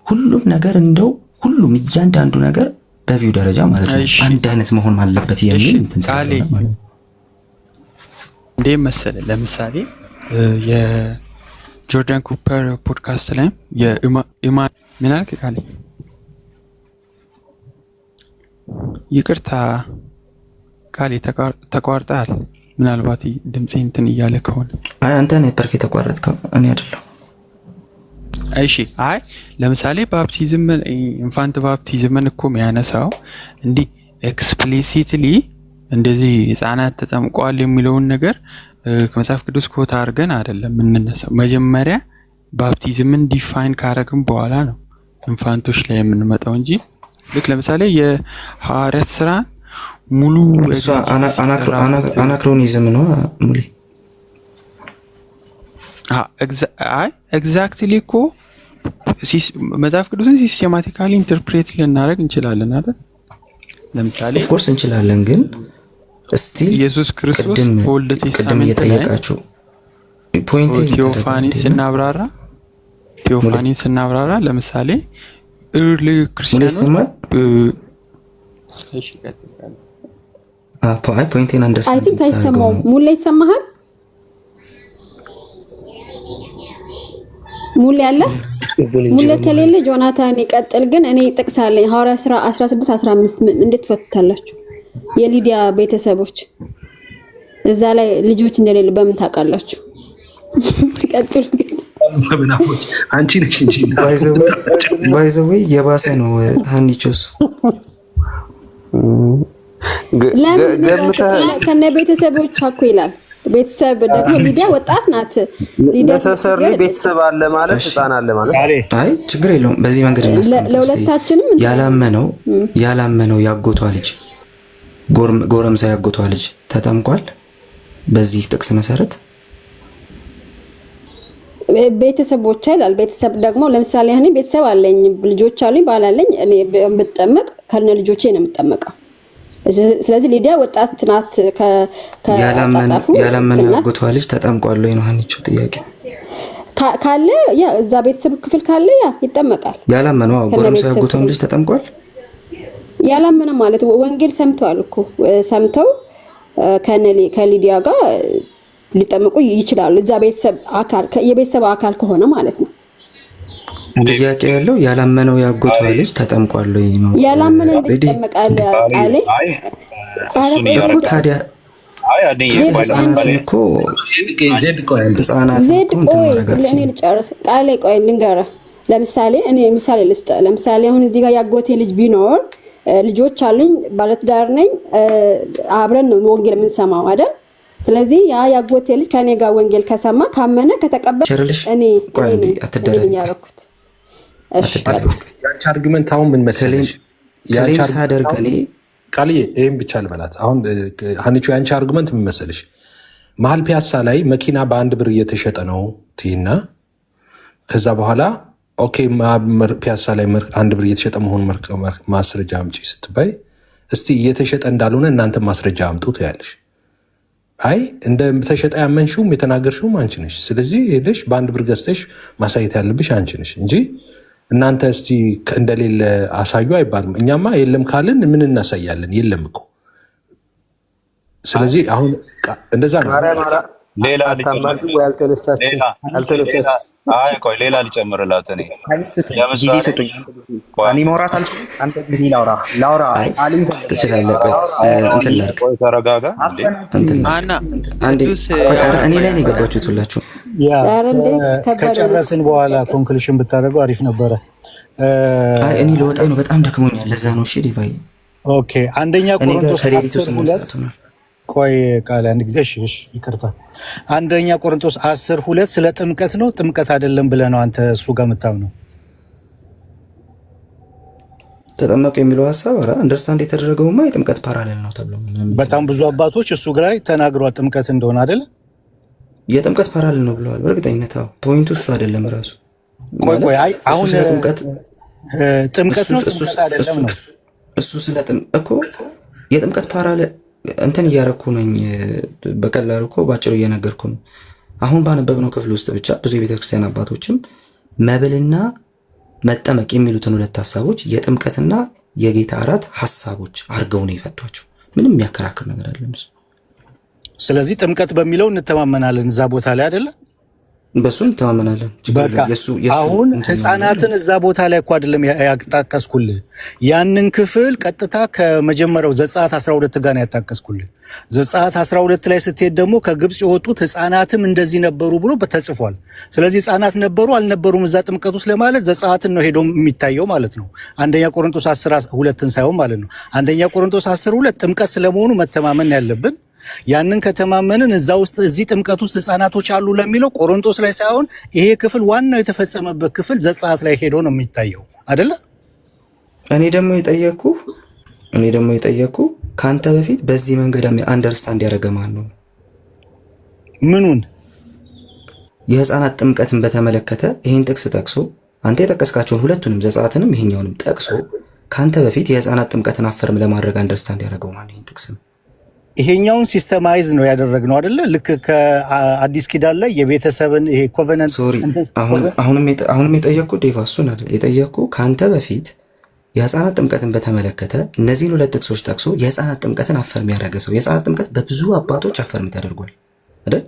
S1: ሁሉም ነገር እንደው ሁሉም እያንዳንዱ ነገር በቪው ደረጃ ማለት ነው አንድ አይነት መሆን አለበት የሚል እንትን
S6: ማለት ነው። እንደ መሰለ ለምሳሌ የጆርዳን ኩፐር ፖድካስት ላይ የኢማን ምናልክ ቃል ይቅርታ ቃል ተቋርጣል። ምናልባት ድምጼ እንትን እያለ ከሆነ
S1: አንተ ነህ ፐርክ የተቋረጥከው እኔ አይደለም።
S6: እሺ ለምሳሌ ባፕቲዝም ኢንፋንት ባፕቲዝምን እኮ የሚያነሳው እንዲህ ኤክስፕሊሲትሊ እንደዚህ ህፃናት ተጠምቀዋል የሚለውን ነገር ከመጽሐፍ ቅዱስ ኮታ አድርገን አይደለም የምንነሳው። መጀመሪያ ባፕቲዝምን ዲፋይን ካረግን በኋላ ነው ኢንፋንቶች ላይ የምንመጣው እንጂ ልክ ለምሳሌ የሐዋርያት ሥራ ሙሉ አናክሮኒዝም ነው ሙሉ ኤግዛክትሊ እኮ መጽሐፍ ቅዱስን ሲስቴማቲካሊ ኢንተርፕሬት ልናደርግ እንችላለን አይደል? ለምሳሌ
S1: ኦፍ ኮርስ እንችላለን፣ ግን ስቲል
S6: ኢየሱስ ክርስቶስ በኦልድ ቴስታመንት
S1: እየጠየቃችሁ ፖይንት
S6: ቴዎፋኒ ስናብራራ ቴዎፋኒ ስናብራራ ለምሳሌ እርሊ ክርስቲያኖች
S1: ይሰማል።
S6: እሺ ቀጥል።
S1: ፖይንቴን
S3: አይ
S1: አንደርስታንድ
S3: ቲንክ አይሰማውም። ሙሌ ይሰማሃል? ሙሌ አለ? ሙሌ ከሌለ ጆናታን ይቀጥል። ግን እኔ ጥቅስ አለኝ ሐዋርያት ሥራ 16:15 እንዴት ትፈቱታላችሁ? የሊዲያ ቤተሰቦች እዛ ላይ ልጆች እንደሌለ በምን ታውቃላችሁ? ቀጥሉ።
S4: አንቺ ነሽ እንጂ
S1: ባይዘዌ የባሰ ነው ሀኒቾስ
S3: ከነ ቤተሰቦች አኮ ይላል። ቤተሰብ ደግሞ ሊዲያ ወጣት ናት።
S7: ነሰሰር ቤተሰብ አለ ማለት ህፃን አለ ማለት።
S1: አይ ችግር የለውም። በዚህ መንገድ
S3: ለሁለታችንም
S1: ያላመነው ያጎቷ ልጅ ጎረምሳ ያጎቷ ልጅ ተጠምቋል። በዚህ ጥቅስ መሰረት
S3: ቤተሰቦች ይላል። ቤተሰብ ደግሞ ለምሳሌ እኔ ቤተሰብ አለኝ፣ ልጆች አሉኝ፣ ባል አለኝ። እኔ ብጠመቅ ከነ ልጆቼ ነው የምጠመቀው። ስለዚህ ሊዲያ ወጣት ናት።
S1: ያላመነው ያጎቷ ልጅ ተጠምቋል ወይ ነው ሀኒቾ ጥያቄ?
S3: ካለ ያ እዛ ቤተሰብ ክፍል ካለ ያ ይጠመቃል።
S1: ያላመነው ጎረምሳ ያጎቷም ልጅ ተጠምቋል።
S3: ያላመነ ማለት ወንጌል ሰምተዋል እኮ ሰምተው ከሊዲያ ጋር ሊጠመቁ ይችላሉ። እዛ ቤተሰብ አካል የቤተሰብ አካል ከሆነ ማለት ነው።
S1: ጥያቄ ያለው ያላመነው ያጎቷ ልጅ ተጠምቋል ወይ ነው።
S3: ያላመነ ይጠመቃል አለ እኮ ታዲያ ህፃናትን እኮ ለእኔ ልጨርስ ቃሌ ቆይ ልንገርህ። ለምሳሌ እኔ ምሳሌ ልስጥ። ለምሳሌ አሁን እዚህ ጋር ያጎቴ ልጅ ቢኖር ልጆች አሉኝ፣ ባለትዳር ነኝ፣ አብረን ነው ወንጌል የምንሰማው አይደል? ስለዚህ ያ ያጎቴ ልጅ ከኔ ጋር ወንጌል ከሰማ ካመነ ከተቀበለ እኔ ያረኩት
S4: ያንቺ አርጉመንት አሁን ምን መሰለሽ?
S1: ያንቺ ሳደርግ እኔ
S4: ቃልዬ ይሄን ብቻ ልበላት። አሁን ሀኒቾ ያንቺ አርጉመንት ምን መሰለሽ? መሀል ፒያሳ ላይ መኪና በ1 ብር እየተሸጠ ነው ትይና ከዛ በኋላ ኦኬ ፒያሳ ላይ 1 ብር እየተሸጠ መሆኑ ማስረጃ አምጪ ስትባይ እስቲ እየተሸጠ እንዳልሆነ እናንተ ማስረጃ አምጡ ትያለሽ። አይ እንደተሸጠ ያመንሽውም የተናገርሽውም አንቺ ነሽ። ስለዚህ ሄደሽ በ1 ብር ገዝተሽ ማሳየት ያለብሽ አንቺ ነሽ እንጂ እናንተ እስቲ እንደሌለ አሳዩ አይባልም። እኛማ የለም ካልን ምን እናሳያለን? የለም እኮ። ስለዚህ አሁን እንደዛ ነው።
S7: ሌላ ሌላ ሊጨምርላት እኔ
S5: ጊዜ ስጡኝ። እኔ ማውራት አልችልም። አንተ ጊዜ ላውራ
S1: ትችላለህ።
S7: ተረጋጋ።
S1: እኔ ላይ ነው የገባችሁት ሁላችሁ።
S2: ከጨረስን በኋላ ኮንክሉሽን ብታደርገው አሪፍ ነበረ። እኔ
S1: ልወጣ ነው፣ በጣም ደክሞኛል። ለዛ ነው። እሺ ዲቫይ
S2: ኦኬ። አንደኛ ቆሮንቶስ 10:2 ቆይ ቃል አንድ ጊዜ እሺ፣ ይቅርታ። አንደኛ ቆሮንቶስ 10:2 ስለ ጥምቀት ነው። ጥምቀት አይደለም ብለህ ነው አንተ እሱ ጋር የምታምነው?
S1: ተጠመቁ የሚለው ሐሳብ አንደርስታንድ የተደረገውማ የጥምቀት ፓራሌል ነው ተብሎ
S2: በጣም ብዙ አባቶች እሱ ላይ ተናግሯል። ጥምቀት እንደሆነ አይደለ?
S1: የጥምቀት ፓራሌል ነው ብለዋል። በእርግጠኝነት ፖይንቱ እሱ አይደለም ራሱ።
S2: ቆይ አይ አሁን ጥምቀት ነው አይደለም ነው
S1: እሱ ስለ እኮ የጥምቀት ፓራሌል እንትን እያረኩ ነኝ። በቀላሉ እኮ ባጭሩ እየነገርኩ ነው። አሁን ባነበብነው ክፍል ውስጥ ብቻ ብዙ የቤተክርስቲያን አባቶችም መብልና መጠመቅ የሚሉትን ሁለት ሐሳቦች የጥምቀትና የጌታ እራት ሐሳቦች አድርገው ነው የፈቷቸው። ምንም የሚያከራክር ነገር አይደለም እሱ። ስለዚህ ጥምቀት በሚለው እንተማመናለን እዛ ቦታ ላይ አይደለ? በሱ እንተማመናለን። አሁን ህፃናትን እዛ ቦታ ላይ እኮ አይደለም ያጣቀስኩልህ። ያንን ክፍል ቀጥታ ከመጀመሪያው ዘጸአት 12 ጋር ነው ያጣቀስኩልህ። ዘጸአት 12 ላይ ስትሄድ ደግሞ ከግብጽ የወጡት ህፃናትም እንደዚህ ነበሩ ብሎ ተጽፏል። ስለዚህ ህፃናት ነበሩ አልነበሩም እዛ ጥምቀት ውስጥ ለማለት ዘጸአትን ነው ሄዶ የሚታየው ማለት ነው። አንደኛ ቆሮንቶስ 10:2 ሳይሆን ማለት ነው። አንደኛ ቆሮንቶስ 10:2 ጥምቀት ስለመሆኑ መተማመን ያለብን። ያንን ከተማመንን እዛ ውስጥ እዚህ ጥምቀት ውስጥ ህፃናቶች አሉ ለሚለው ቆሮንቶስ ላይ ሳይሆን ይሄ ክፍል ዋናው የተፈጸመበት ክፍል ዘጸአት ላይ ሄዶ ነው የሚታየው አይደለ? እኔ ደግሞ የጠየኩ ካንተ በፊት በዚህ መንገድ አንደርስታንድ ያደረገ ማን ነው? ምኑን? የህፃናት ጥምቀትን በተመለከተ ይሄን ጥቅስ ጠቅሶ አንተ የጠቀስካቸውን ሁለቱንም ዘጸአትንም ይሄኛውንም ጠቅሶ ካንተ በፊት የህፃናት ጥምቀትን አፈርም ለማድረግ አንደርስታንድ ያደረገው ማን ነው? ይሄን ጥቅስ
S2: ይሄኛውን ሲስተማይዝ ነው ያደረግነው አይደለ? ልክ ከአዲስ ኪዳን ላይ የቤተሰብን ይሄ ኮቨነንት
S1: ሶሪ አሁንም የጠየቅኩ ዴቫ እሱን አይደል የጠየቅኩ ከአንተ በፊት የህፃናት ጥምቀትን በተመለከተ እነዚህን ሁለት ጥቅሶች ጠቅሶ የህፃናት ጥምቀትን አፈርም ያደረገ ሰው የህፃናት ጥምቀት በብዙ አባቶች አፈርም ተደርጓል አይደል?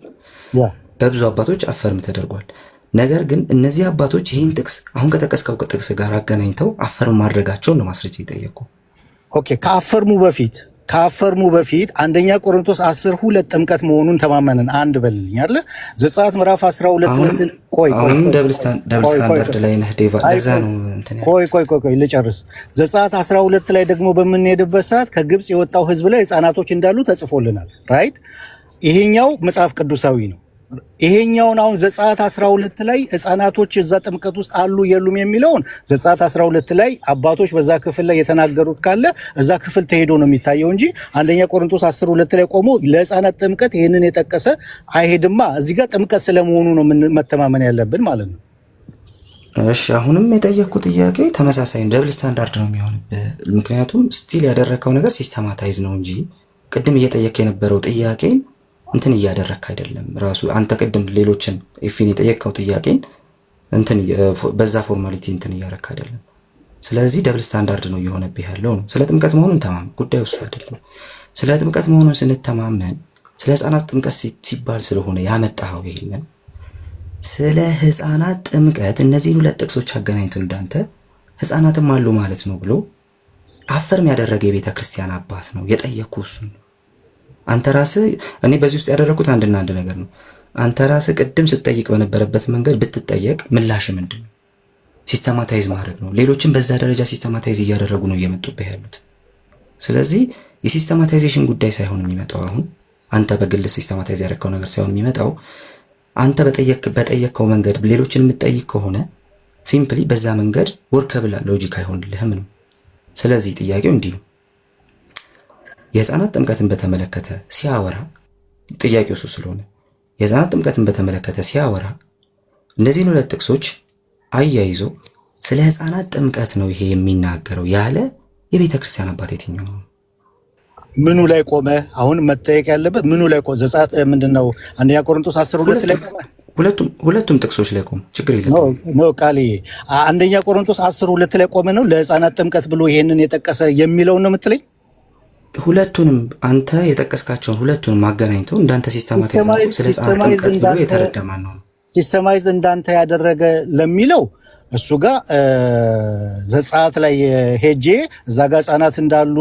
S1: በብዙ አባቶች አፈርም ተደርጓል። ነገር ግን እነዚህ አባቶች ይህን ጥቅስ አሁን ከጠቀስከው ጥቅስ ጋር አገናኝተው አፈርም ማድረጋቸውን ነው ማስረጃ የጠየቅኩ።
S2: ኦኬ ከአፈርሙ በፊት አንደኛ ቆሮንቶስ 10:2 ጥምቀት መሆኑን ተማመንን። አንድ በልልኝ አለ ዘጸአት ምዕራፍ 12 ቆይ
S1: ደብል ስታንዳርድ ላይ ነህ ዴቫ። ለዛ ነው እንትን
S2: ቆይ ልጨርስ። ዘጸአት 12 ላይ ደግሞ በምንሄድበት ሰዓት ከግብጽ የወጣው ህዝብ ላይ ህፃናቶች እንዳሉ ተጽፎልናል። ራይት? ይሄኛው መጽሐፍ ቅዱሳዊ ነው። ይሄኛውን አሁን ዘጸአት 12 ላይ ህፃናቶች እዛ ጥምቀት ውስጥ አሉ የሉም የሚለውን ዘጸአት 12 ላይ አባቶች በዛ ክፍል ላይ የተናገሩት ካለ እዛ ክፍል ተሄዶ ነው የሚታየው እንጂ አንደኛ ቆሮንቶስ 10:2 ላይ ቆሞ ለህፃናት ጥምቀት ይሄንን የጠቀሰ አይሄድማ። እዚህ ጋር ጥምቀት ስለመሆኑ ነው መተማመን ያለብን ማለት ነው።
S1: እሺ አሁንም የጠየቅኩት ጥያቄ ተመሳሳይ ደብል ስታንዳርድ ነው የሚሆንብህ። ምክንያቱም ስቲል ያደረከው ነገር ሲስተማታይዝ ነው እንጂ ቅድም እየጠየቅ የነበረው ጥያቄን እንትን እያደረክ አይደለም። ራሱ አንተ ቅድም ሌሎችን ኢፊን የጠየቀው ጥያቄን እንትን በዛ ፎርማሊቲ እንትን እያደረክ አይደለም። ስለዚህ ደብል ስታንዳርድ ነው እየሆነብህ ያለው ነው። ስለ ጥምቀት መሆኑን ተማመን፣ ጉዳዩ እሱ አይደለም። ስለ ጥምቀት መሆኑን ስንተማመን ስለ ህፃናት ጥምቀት ሲባል ስለሆነ ያመጣኸው ይሄንን ስለ ህፃናት ጥምቀት እነዚህን ሁለት ጥቅሶች አገናኝተው እንዳንተ ህፃናትም አሉ ማለት ነው ብሎ አፈርም ያደረገ የቤተ ክርስቲያን አባት ነው የጠየቅኩ እሱን። አንተ ራስህ እኔ በዚህ ውስጥ ያደረኩት አንድና አንድ ነገር ነው። አንተ ራስህ ቅድም ስትጠይቅ በነበረበት መንገድ ብትጠየቅ ምላሽ ምንድን ነው? ሲስተማታይዝ ማድረግ ነው። ሌሎችን በዛ ደረጃ ሲስተማታይዝ እያደረጉ ነው እየመጡብህ ያሉት። ስለዚህ የሲስተማታይዜሽን ጉዳይ ሳይሆን የሚመጣው አሁን አንተ በግል ሲስተማታይዝ ያደረግከው ነገር ሳይሆን የሚመጣው አንተ በጠየቅከው መንገድ ሌሎችን የምትጠይቅ ከሆነ ሲምፕሊ በዛ መንገድ ወርከብል ሎጂክ አይሆንልህም ነው። ስለዚህ ጥያቄው እንዲህ ነው። የህፃናት ጥምቀትን በተመለከተ ሲያወራ ጥያቄው እሱ ስለሆነ የህፃናት ጥምቀትን በተመለከተ ሲያወራ እነዚህን ሁለት ጥቅሶች አያይዞ ስለ ህፃናት ጥምቀት ነው ይሄ የሚናገረው ያለ የቤተ ክርስቲያን አባት የትኛው ነው?
S2: ምኑ ላይ ቆመ? አሁን መጠየቅ ያለበት ምኑ ላይ ቆመ? ዘጸአት ምንድነው? አንደኛ ቆሮንቶስ 10:2 ላይ ቆመ።
S1: ሁለቱም ጥቅሶች ላይ ቆመ። ችግር የለም
S2: ነው ቃል አንደኛ ቆሮንቶስ 10:2 ላይ ቆመ ነው ለህፃናት ጥምቀት ብሎ ይሄንን የጠቀሰ የሚለው ነው የምትለኝ?
S1: ሁለቱንም አንተ የጠቀስካቸውን ሁለቱንም አገናኝቶ እንዳንተ ሲስተማታይዝ ስለ ህፃናት ጥምቀት ብሎ የተረዳ ማን ነው?
S2: ሲስተማይዝ እንዳንተ ያደረገ ለሚለው እሱ ጋር ዘጸአት ላይ ሄጄ እዛ ጋር ህፃናት እንዳሉ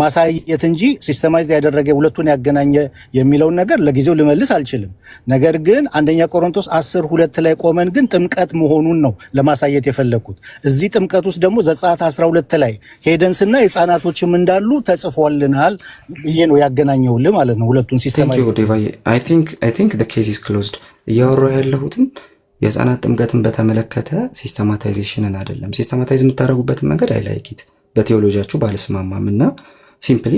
S2: ማሳየት እንጂ ሲስተማይዝ ያደረገ ሁለቱን ያገናኘ የሚለውን ነገር ለጊዜው ልመልስ አልችልም። ነገር ግን አንደኛ ቆሮንቶስ 10:2 ላይ ቆመን ግን ጥምቀት መሆኑን ነው ለማሳየት የፈለኩት። እዚህ ጥምቀት ውስጥ ደግሞ ዘጸአት 12 ላይ ሄደን ስናይ ህፃናቶችም እንዳሉ ተጽፎልናል ብዬ ነው ያገናኘውልህ ማለት ነው። ሁለቱን ሲስተማይዝ
S1: አይ ቲንክ the case is closed እያወራሁ ያለሁትም የህፃናት ጥምቀትን በተመለከተ ሲስተማታይዜሽንን አይደለም። ሲስተማታይዝ የምታደርጉበትን መንገድ አይላይኪት በቴዎሎጂያችሁ ባልስማማም እና ሲምፕሊ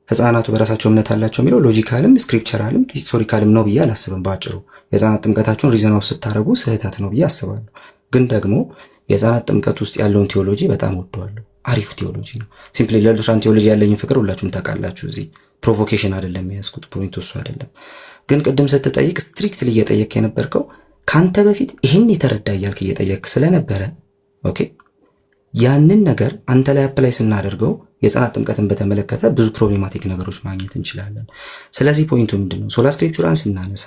S1: ህፃናቱ በራሳቸው እምነት አላቸው የሚለው ሎጂካልም ስክሪፕቸራልም ሂስቶሪካልም ነው ብዬ አላስብም። ባጭሩ የህፃናት ጥምቀታችሁን ሪዝን አውት ስታደርጉ ስህተት ነው ብዬ አስባለሁ። ግን ደግሞ የህፃናት ጥምቀት ውስጥ ያለውን ቴዎሎጂ በጣም ወደዋለሁ። አሪፍ ቴዎሎጂ ነው። ሲምፕሊ ለሉትራን ቴዎሎጂ ያለኝን ፍቅር ሁላችሁም ታውቃላችሁ። እዚህ ፕሮቮኬሽን አይደለም የያዝኩት፣ ፖይንቱ እሱ አይደለም። ግን ቅድም ስትጠይቅ ስትሪክትሊ እየጠየቅ የነበርከው ካንተ በፊት ይሄን የተረዳ እያልክ እየጠየቅ ስለነበረ ኦኬ፣ ያንን ነገር አንተ ላይ አፕላይ ስናደርገው የህፃናት ጥምቀትን በተመለከተ ብዙ ፕሮብሌማቲክ ነገሮች ማግኘት እንችላለን። ስለዚህ ፖይንቱ ምንድነው? ሶላ ስክሪፕቹራን ስናነሳ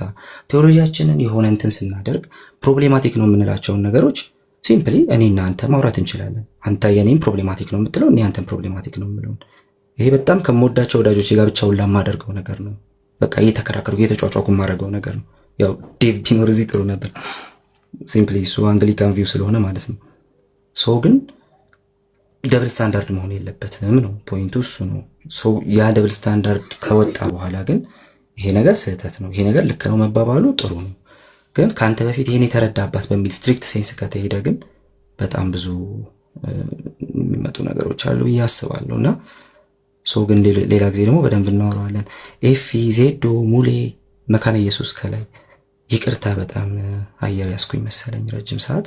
S1: ቴዎሎጂያችንን የሆነ እንትን ስናደርግ ፕሮብሌማቲክ ነው የምንላቸውን ነገሮች ሲምፕሊ እኔና አንተ ማውራት እንችላለን። አንተ የኔን ፕሮብሌማቲክ ነው የምትለው፣ እኔ አንተን ፕሮብሌማቲክ ነው የምለውን። ይሄ በጣም ከምወዳቸው ወዳጆች ጋር ብቻ ሁላ የማደርገው ነገር ነው። በቃ እየተከራከርኩ እየተጫጫኩ የማደርገው ነገር ነው። ያው ዴቭ ቢኖር እዚህ ጥሩ ነበር። ሲምፕሊ እሱ አንግሊካን ቪው ስለሆነ ማለት ነው። ሶ ግን ደብል ስታንዳርድ መሆን የለበትም ነው ፖይንቱ፣ እሱ ነው። ሶ ያ ደብል ስታንዳርድ ከወጣ በኋላ ግን ይሄ ነገር ስህተት ነው፣ ይሄ ነገር ልክ ነው መባባሉ ጥሩ ነው። ግን ከአንተ በፊት ይሄን የተረዳባት በሚል ስትሪክት ሴንስ ከተሄደ ግን በጣም ብዙ የሚመጡ ነገሮች አሉ ብዬ አስባለሁ። እና ሶ ግን ሌላ ጊዜ ደግሞ በደንብ እናወራዋለን። ኤፊ ዜዶ ሙሌ መካነ ኢየሱስ ከላይ ይቅርታ፣ በጣም አየር ያስኩኝ መሰለኝ ረጅም ሰዓት።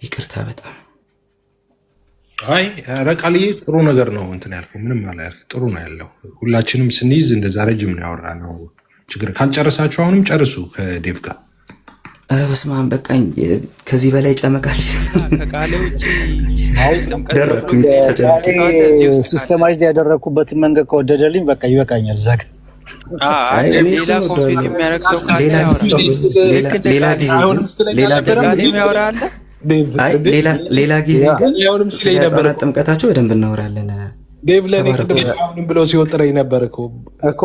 S1: ይቅርታ በጣም
S4: አይ ረቃልዬ ጥሩ ነገር ነው እንትን ያልከው፣ ምንም አላልክ፣ ጥሩ ነው ያለው። ሁላችንም ስንይዝ እንደዛ ረጅም ነው ያወራነው። ችግር ካልጨረሳችሁ አሁንም ጨርሱ ከዴቭ ጋር።
S1: ኧረ በስመ አብ በቃኝ። ከዚህ በላይ ጨመቃል ደረኩኝ።
S2: ሲስተማይዝ ያደረኩበትን መንገድ ከወደደልኝ በቃ ይበቃኛል። ዛግ
S1: ሌላ ጊዜ ግን ስለ ህፃናት ጥምቀታቸው በደንብ እናወራለን።
S8: ዴቭ ለእኔ ቅድም ብለው ሲወጥረኝ ነበር እኮ